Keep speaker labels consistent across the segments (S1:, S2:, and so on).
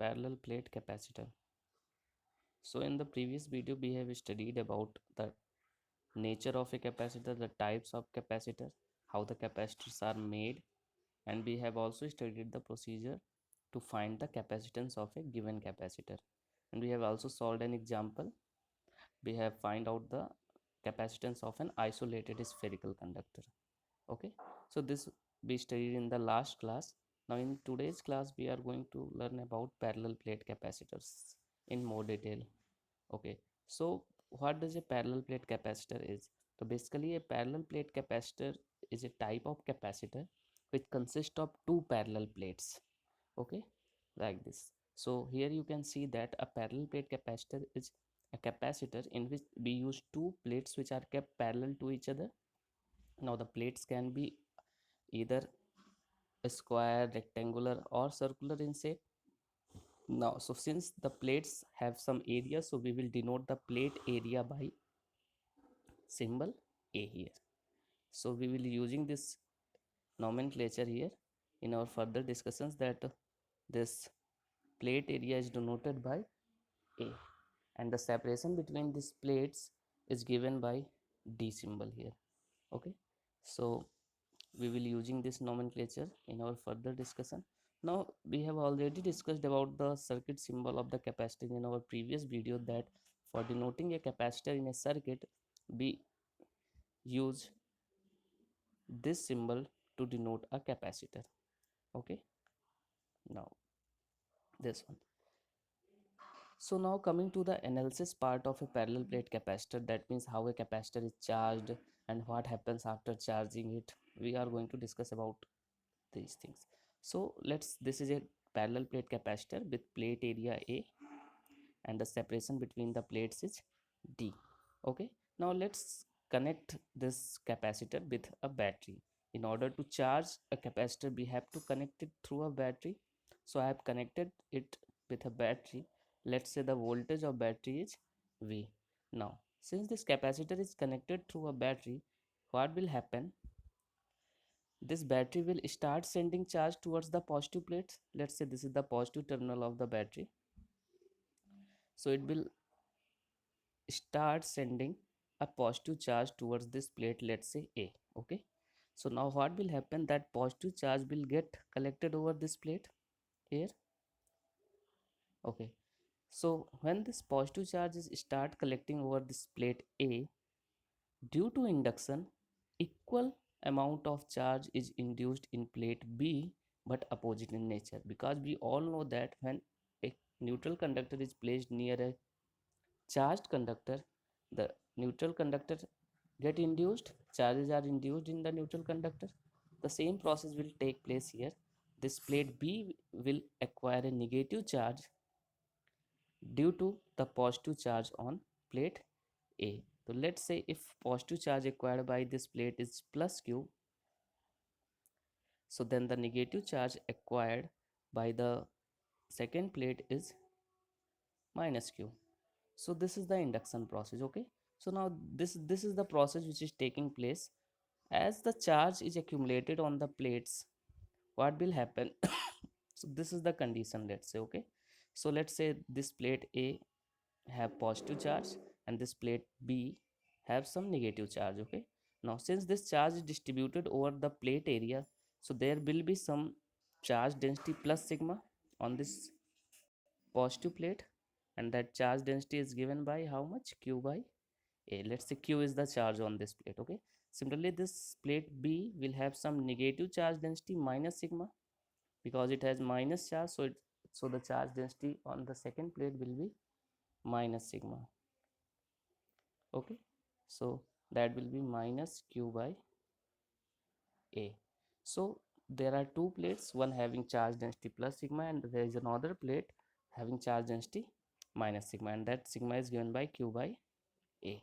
S1: Parallel plate capacitor. So in the previous video we have studied about the nature of a capacitor, the types of capacitor, how the capacitors are made, and we have also studied the procedure to find the capacitance of a given capacitor. And we have also solved an example. We have find out the capacitance of an isolated spherical conductor. Okay, so this we studied in the last class. Now in today's class we are going to learn about parallel plate capacitors in more detail. Okay, so what does a parallel plate capacitor is? So basically a parallel plate capacitor is a type of capacitor which consists of two parallel plates. Okay, like this. So here you can see that a parallel plate capacitor is a capacitor in which we use two plates which are kept parallel to each other. Now the plates can be either a square, rectangular or circular in shape. Now so since the plates have some area, so we will denote the plate area by symbol A here. So we will using this nomenclature here in our further discussions, that this plate area is denoted by A, and the separation between these plates is given by D symbol here. Okay, so we will using this nomenclature in our further discussion. Now we have already discussed about the circuit symbol of the capacitor in our previous video, that for denoting a capacitor in a circuit we use this symbol to denote a capacitor. Okay, now this one. So now coming to the analysis part of a parallel plate capacitor, that means how a capacitor is charged and what happens after charging it. We are going to discuss about these things. So this is a parallel plate capacitor with plate area A, and the separation between the plates is D. Okay, now let's connect this capacitor with a battery. In order to charge a capacitor we have to connect it through a battery. So I have connected it with a battery. Let's say the voltage of battery is V. Now since this capacitor is connected through a battery, what will happen? This battery will start sending charge towards the positive plate. Let's say this is the positive terminal of the battery, so it will start sending a positive charge towards this plate, let's say A. Okay, so now what will happen, that positive charge will get collected over this plate here. Okay, so when this positive charges start collecting over this plate A, due to induction, equal amount of charge is induced in plate B but opposite in nature, because we all know that when a neutral conductor is placed near a charged conductor, the neutral conductor get induced, charges are induced in the neutral conductor. The same process will take place here. This plate B will acquire a negative charge due to the positive charge on plate A. So let's say if positive charge acquired by this plate is plus Q, so then the negative charge acquired by the second plate is minus Q. So this is the induction process. Okay, so now this is the process which is taking place. As the charge is accumulated on the plates, what will happen? So this is the condition, let's say. Okay, so let's say this plate A have positive charge and this plate B have some negative charge. Okay, now since this charge is distributed over the plate area, so there will be some charge density plus sigma on this positive plate, and that charge density is given by how much? Q by A. Let's say Q is the charge on this plate. Okay, similarly this plate B will have some negative charge density minus sigma, because it has minus charge, so the charge density on the second plate will be minus sigma. Okay, so that will be minus Q by A. So there are two plates, one having charge density plus sigma, and there is another plate having charge density minus sigma, and that sigma is given by Q by A.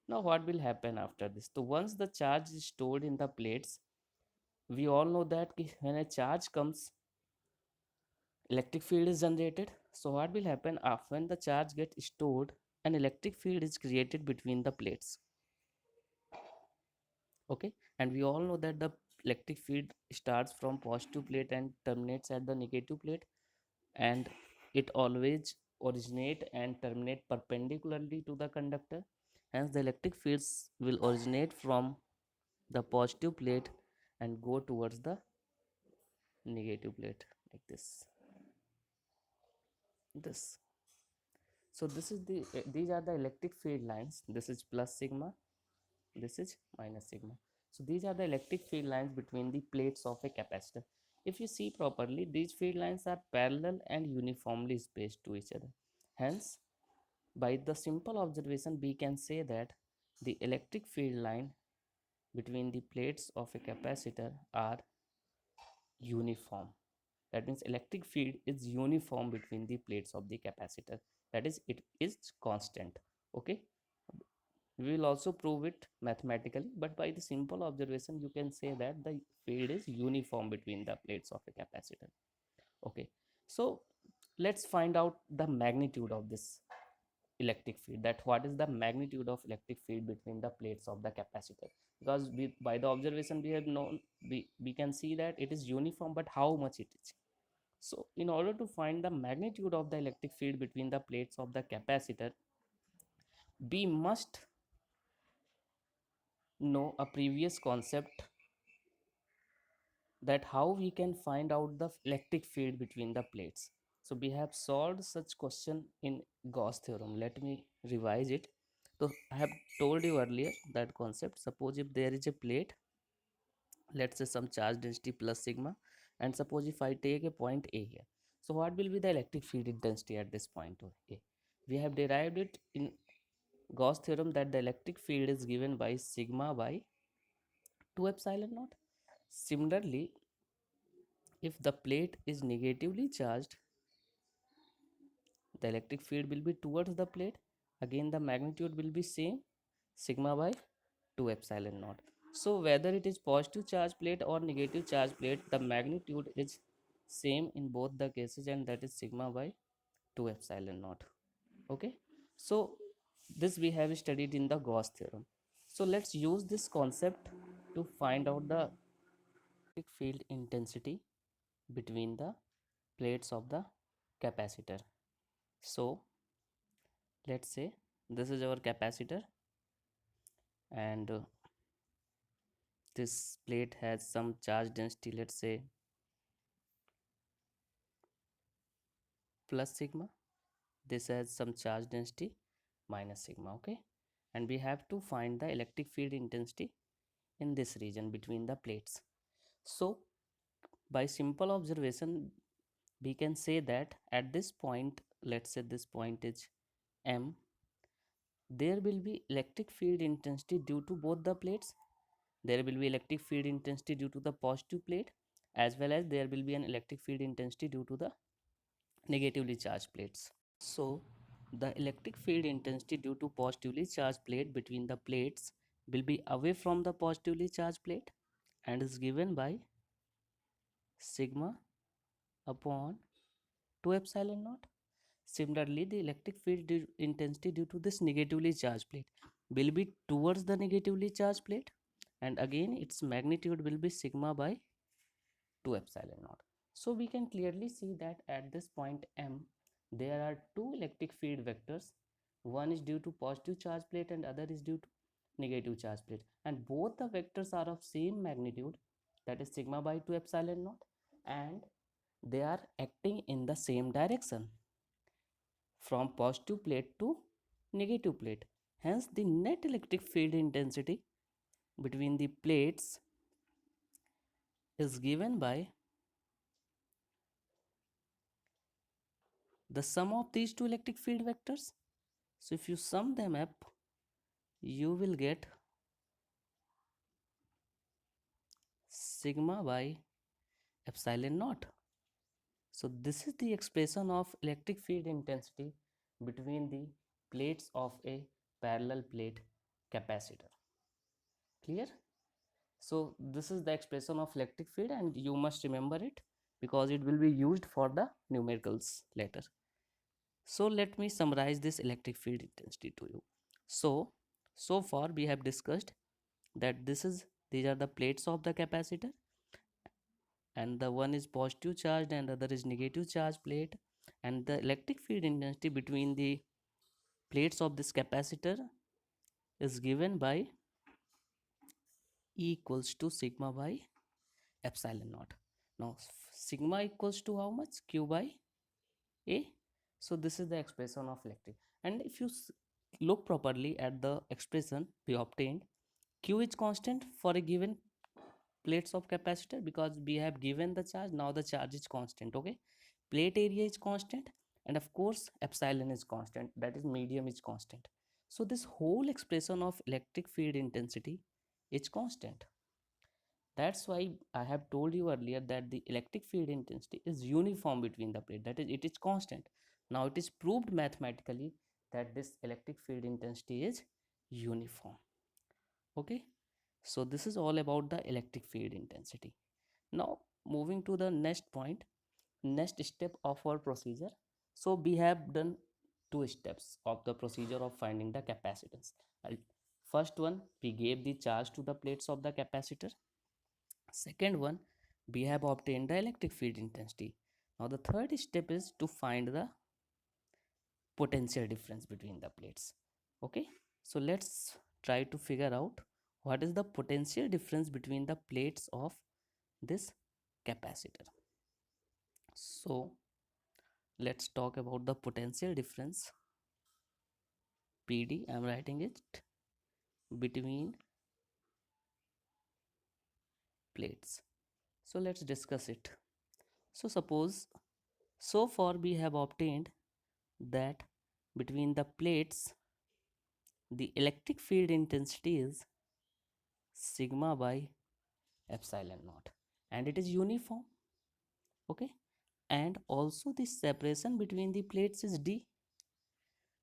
S1: Now what will happen after this? So once the charge is stored in the plates, we all know that when a charge comes, electric field is generated. So what will happen after when the charge gets stored, an electric field is created between the plates. Okay, and we all know that the electric field starts from positive plate and terminates at the negative plate, and it always originate and terminate perpendicularly to the conductor. Hence the electric fields will originate from the positive plate and go towards the negative plate, like this. So this is these are the electric field lines. This is plus sigma, this is minus sigma. So these are the electric field lines between the plates of a capacitor. If you see properly, these field lines are parallel and uniformly spaced to each other. Hence, by the simple observation, we can say that the electric field line between the plates of a capacitor are uniform. That means electric field is uniform between the plates of the capacitor. That is, it is constant. Okay, we will also prove it mathematically, but by the simple observation you can say that the field is uniform between the plates of a capacitor. Okay, so let's find out the magnitude of this electric field, that what is the magnitude of electric field between the plates of the capacitor. Because by the observation we have known, we can see that it is uniform, but how much it is. So in order to find the magnitude of the electric field between the plates of the capacitor, we must know a previous concept, that how we can find out the electric field between the plates. So we have solved such question in Gauss theorem. Let me revise it. So I have told you earlier that concept. Suppose if there is a plate, let's say some charge density plus sigma, and suppose if I take a point A here, so what will be the electric field intensity at this point A? We have derived it in Gauss theorem that the electric field is given by sigma by 2 epsilon naught. Similarly, if the plate is negatively charged, the electric field will be towards the plate. Again the magnitude will be same, sigma by 2 epsilon naught. So whether it is positive charge plate or negative charge plate, the magnitude is same in both the cases, and that is sigma by 2 epsilon naught. Okay, so this we have studied in the Gauss theorem. So let's use this concept to find out the electric field intensity between the plates of the capacitor. So let's say this is our capacitor, and this plate has some charge density, let's say plus sigma. This has some charge density minus sigma. Okay, and we have to find the electric field intensity in this region between the plates. So by simple observation we can say that at this point, let's say this point is M, there will be electric field intensity due to both the plates. There will be electric field intensity due to the positive plate, as well as there will be an electric field intensity due to the negatively charged plates. So the electric field intensity due to positively charged plate between the plates will be away from the positively charged plate and is given by sigma upon 2 epsilon naught. Similarly, the electric field intensity due to this negatively charged plate will be towards the negatively charged plate, and again its magnitude will be sigma by 2 epsilon naught. So we can clearly see that at this point M, there are two electric field vectors. One is due to positive charge plate and other is due to negative charge plate, and both the vectors are of same magnitude, that is sigma by 2 epsilon naught, and they are acting in the same direction from positive plate to negative plate. Hence the net electric field intensity between the plates is given by the sum of these two electric field vectors. So if you sum them up, you will get sigma by epsilon naught. So this is the expression of electric field intensity between the plates of a parallel plate capacitor. Clear? So this is the expression of electric field, and you must remember it because it will be used for the numericals later. So let me summarize this electric field intensity to you. So far we have discussed that these are the plates of the capacitor, and the one is positive charged and other is negative charged plate, and the electric field intensity between the plates of this capacitor is given by E equals to sigma by epsilon naught. Now sigma equals to how much? Q by A. So this is the expression of electric, and if you look properly at the expression we obtained, Q is constant for a given plates of capacitor because we have given the charge. Now the charge is constant. Okay, plate area is constant, and of course epsilon is constant, that is medium is constant. So this whole expression of electric field intensity is constant. That's why I have told you earlier that the electric field intensity is uniform between the plate, that is it is constant. Now it is proved mathematically that this electric field intensity is uniform. Okay, so this is all about the electric field intensity. Now moving to the next point, next step of our procedure. So we have done two steps of the procedure of finding the capacitance. First one, we gave the charge to the plates of the capacitor. Second one, we have obtained the electric field intensity. Now the third step is to find the potential difference between the plates. Okay, so let's try to figure out what is the potential difference between the plates of this capacitor. So let's talk about the potential difference. PD, I'm writing it, between plates. So let's discuss it. So suppose, so far we have obtained that between the plates the electric field intensity is sigma by epsilon naught, and it is uniform. Okay, and also the separation between the plates is d.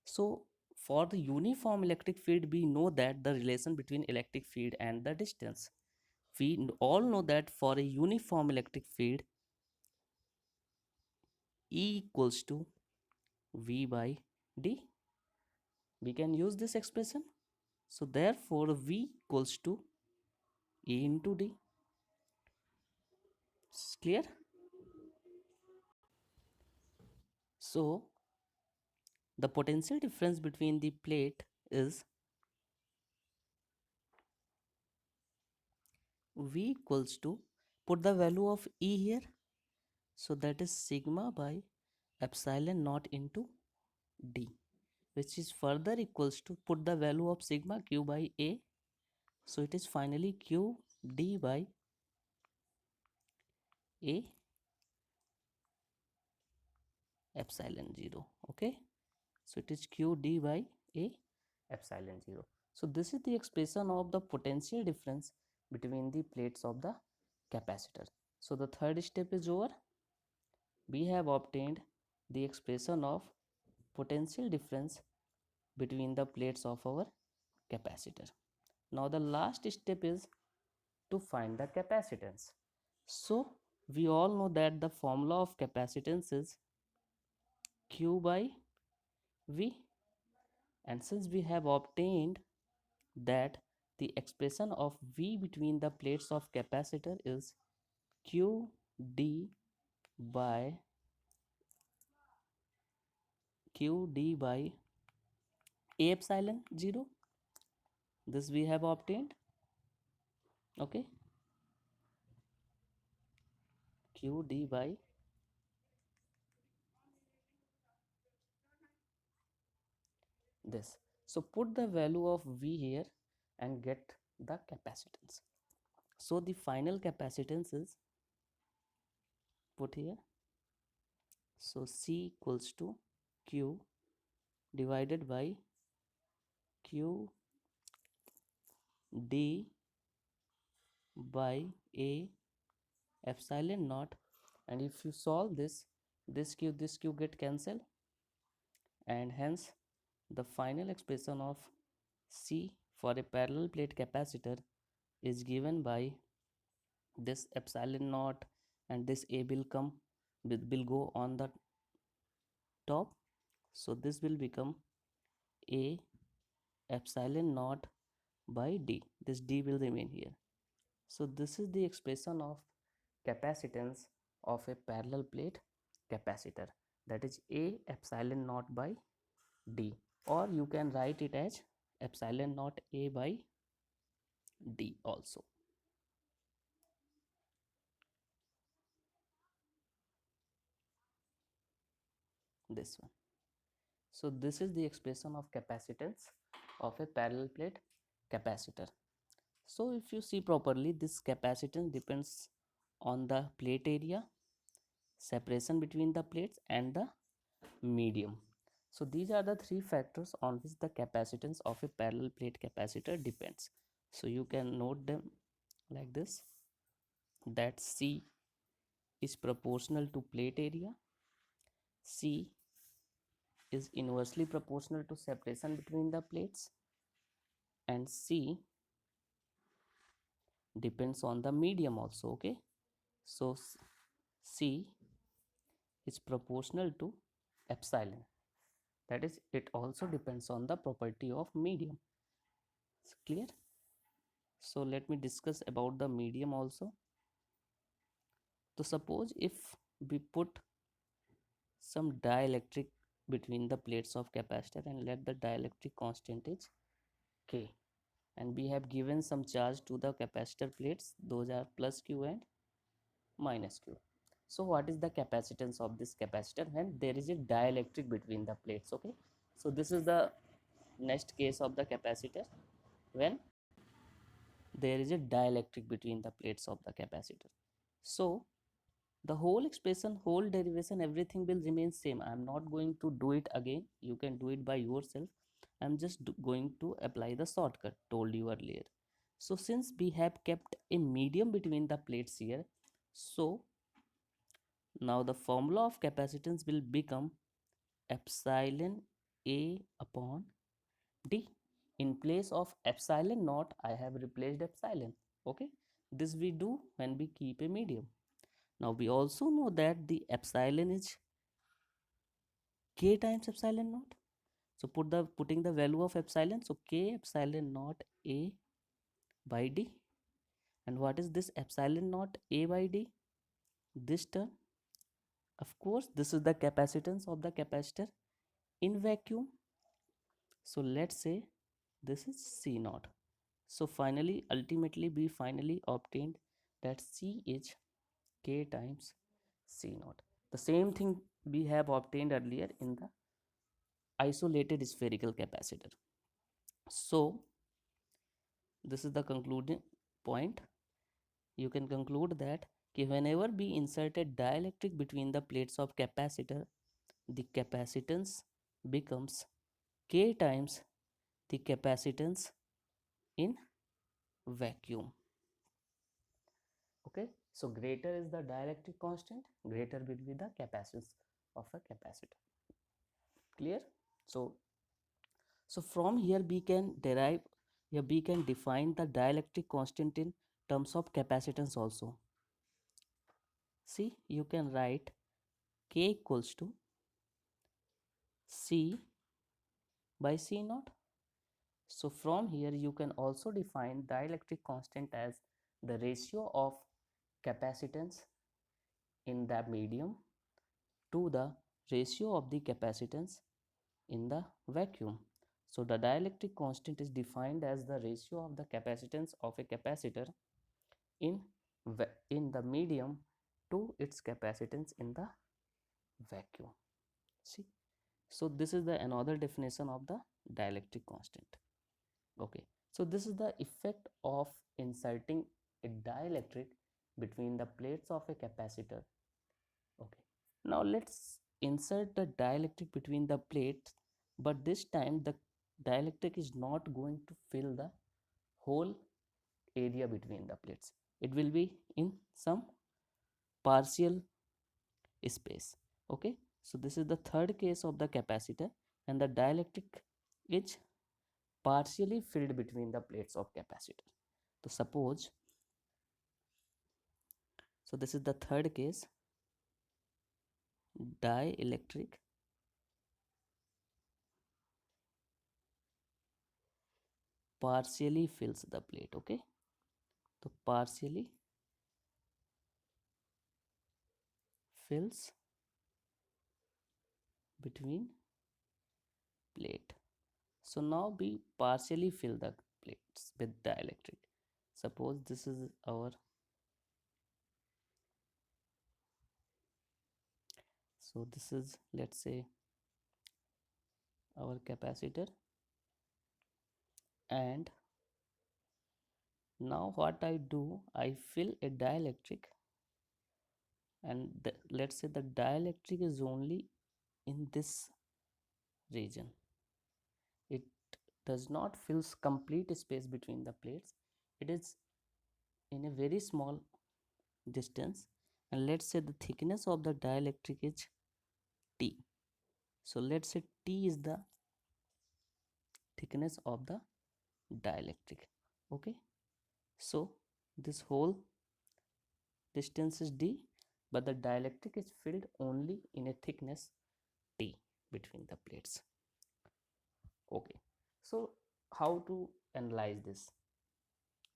S1: So for the uniform electric field we know that the relation between electric field and the distance, we all know that for a uniform electric field E equals to V by d. We can use this expression. So therefore V equals to E into d. It's clear? So the potential difference between the plate is V equals to, put the value of E here, so that is sigma by epsilon naught into d, which is further equals to, put the value of sigma, Q by A, so it is finally Q d by A epsilon 0. Okay, so it is Q d by A epsilon 0. So this is the expression of the potential difference between the plates of the capacitor. So the third step is over. We have obtained the expression of potential difference between the plates of our capacitor. Now the last step is to find the capacitance. So we all know that the formula of capacitance is Q by V, and since we have obtained that the expression of V between the plates of capacitor is Q d by A epsilon 0, this we have obtained. Okay, Q d by this. So put the value of V here and get the capacitance. So the final capacitance is put here. So C equals to Q divided by Q d by A epsilon naught, and if you solve this q get cancelled, and hence the final expression of C for a parallel plate capacitor is given by this epsilon naught, and this A will come will go on the top, so this will become A epsilon naught by D. This D will remain here. So this is the expression of capacitance of a parallel plate capacitor. that is A epsilon naught by D, or you can write it as epsilon naught A by D also. This one. So this is the expression of capacitance of a parallel plate capacitor. So if you see properly, this capacitance depends on the plate area, separation between the plates, and the medium. So these are the three factors on which the capacitance of a parallel plate capacitor depends. So you can note them like this, that C is proportional to plate area, C is inversely proportional to separation between the plates, and C depends on the medium also. Okay, so C is proportional to epsilon, that is, it also depends on the property of medium. It's clear? So let me discuss about the medium also. So suppose if we put some dielectric between the plates of capacitor and let the dielectric constant is K, and we have given some charge to the capacitor plates, those are plus Q and minus Q. So what is the capacitance of this capacitor when there is a dielectric between the plates? Okay, so this is the next case of the capacitor when there is a dielectric between the plates of the capacitor. So the whole expression, whole derivation, everything will remain same. I am not going to do it again, you can do it by yourself. I am just going to apply the shortcut told you earlier. So since we have kept a medium between the plates here, so now the formula of capacitance will become epsilon A upon D. In place of epsilon naught, I have replaced epsilon. Okay, this we do when we keep a medium. Now we also know that the epsilon is K times epsilon naught. So putting the value of epsilon, so K epsilon naught A by D. And what is this epsilon naught A by D? This term, of course, this is the capacitance of the capacitor in vacuum. So let's say this is C naught. So finally, ultimately, we finally obtained that C is K times C naught. The same thing we have obtained earlier in the isolated spherical capacitor. So this is the concluding point. You can conclude that whenever we insert a dielectric between the plates of capacitor, the capacitance becomes K times the capacitance in vacuum. Okay, so greater is the dielectric constant, greater will be the capacitance of a capacitor. Clear? So from here we can derive, here we can define the dielectric constant in terms of capacitance also. See, you can write K equals to C by C naught. So from here you can also define dielectric constant as the ratio of capacitance in the medium to the ratio of the capacitance in the vacuum. So the dielectric constant is defined as the ratio of the capacitance of a capacitor in in the medium to its capacitance in the vacuum. See, so this is the another definition of the dielectric constant. Okay, so this is the effect of inserting a dielectric between the plates of a capacitor. Okay, now let's insert the dielectric between the plates, but this time the dielectric is not going to fill the whole area between the plates. It will be in some partial space. Okay, so this is the third case of the capacitor, and the dielectric is partially filled between the plates of capacitor. So suppose, so this is the third case, dielectric partially fills the plate. Okay, so partially fills between plate. So now we partially fill the plates with dielectric. Suppose this is our, so this is, let's say, our capacitor, and now what I do, I fill a dielectric, and let's say the dielectric is only in this region. It does not fill complete space between the plates. It is in a very small distance, and let's say the thickness of the dielectric is T. So let's say T is the thickness of the dielectric. Okay, so this whole distance is D, but the dielectric is filled only in a thickness T between the plates. Okay, so how to analyze this?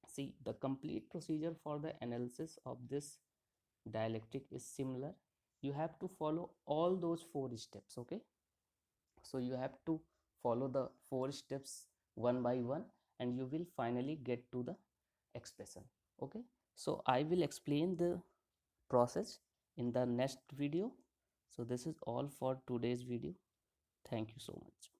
S1: See, the complete procedure for the analysis of this dielectric is similar. You have to follow all those 4 steps. Okay, so you have to follow the 4 steps one by one, and you will finally get to the expression. Okay, so I will explain the process in the next video. So this is all for today's video. Thank you so much.